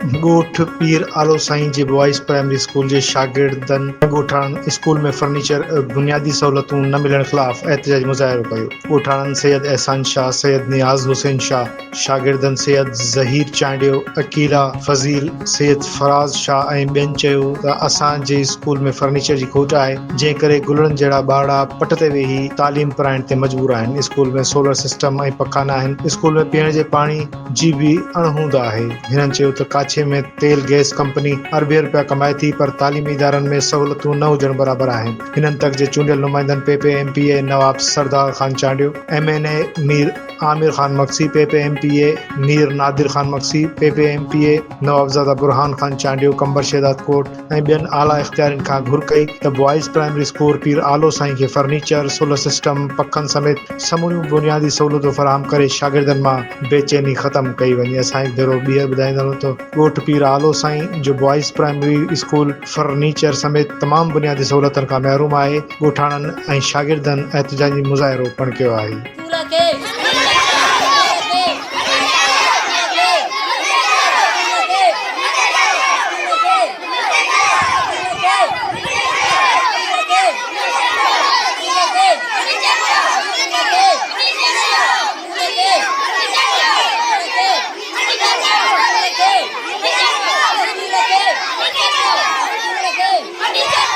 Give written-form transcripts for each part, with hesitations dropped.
ॻोठ पीर आलो साईं जे बॉइज़ प्राइमरी स्कूल जे शागिर्दनि ॻोठाणनि स्कूल में फर्नीचर बुनियादी सहूलियतूं न मिलण ख़िलाफ़ एहतजाजी मुज़ाहिरो कयो। ॻोठाणनि सैयद एहसान शाह, सैयद नियाज़ हुसैन शाह, शागिर्दनि सैयद ज़हीर चांडियो, अकीला फज़ील, सैयद फराज़ शाह ऐं ॿियनि चयो त असांजे स्कूल में फर्नीचर जी खोट आहे, जंहिं करे गुलनि जहिड़ा ॿारड़ा पट ते वेही तालीम पढ़ाइण ते मजबूर आहिनि। स्कूल में सोलर सिस्टम ऐं पखा न आहिनि। स्कूल में पीअण जे पाणी जी बि अणहूंद आहे। हिननि चयो त काछे में तेल गैस कंपनी अरबे रुपया कमाए थी, पर तालीमी इदारनि में सहूलियतूं न हुजण बराबरि आहिनि। हिननि तक जे चूंडियल नुमाइंदनि PPMPA नवाब सरदार Khan Chandio, MNA Mir Aamir Khan Maksi, PPMPA Mir Nadir Khan Maksi, PPMPA नवाबज़ादा Burhan Khan Chandio, कंबर शहदाद कोट ऐं ॿियनि आला इख़्तियारनि खां घुर कई त बॉइज़ प्राइमरी स्कूल पीर आलो साईं खे फर्नीचर, सोलर सिस्टम, पखनि समेत समूरियूं बुनियादी सहूलियतूं फराहम करे शागिर्दनि मां बेचैनी ख़तमु कई वञे। असां हिकु भेरो ॿीहर ॿुधाईंदा रहूं त ॻोठ पीर आलो साईं जो बॉइज़ प्राइमरी स्कूल फर्नीचर समेत तमामु बुनियादी सहूलियतुनि खां महरूम आहे। ॻोठाणनि ऐं शागिर्दनि एहतजाजी मुज़ाहिरो पिणु कयो आहे।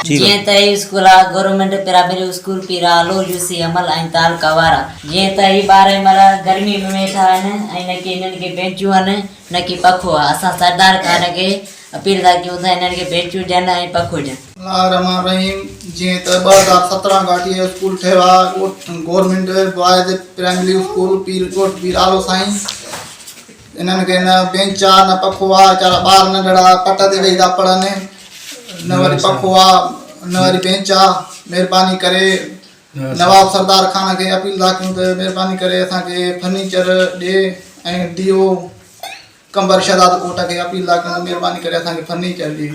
जीअं त ही स्कूल आहे गवर्नमेंट प्राइमरी स्कूल पीर आलो UC अमल ऐं तालका वारा। जीअं त ही ॿार महिल गर्मी में वेठा आहिनि ऐं न की हिननि खे बेंचूं आहिनि न की पखो आहे। असां सरदार खान खे अपील था कयूं त हिननि खे बेंचूं ॾियनि ऐं पखो ॾियनि। रहमान रहीम। जीअं त 2017 खां वठी स्कूल ठहियो आहे गवर्नमेंट बॉइज़ प्राइमरी स्कूल ॻोठ पीर आलो साईं। हिननि खे न बेंच आहे न पखो आहे। वीचारा ॿार नंढड़ा पट ते वेही था पढ़नि, न वरी पखो आहे न वरी बेंच आहे। महिरबानी करे नवाब सरदार खान खे अपील था कयूं त महिरबानी करे असांखे फर्नीचर ॾिए ऐं DO कंबर शहदाद कोट खे अपील था कयूं महिरबानी करे असांखे फर्नीचर ॾिए।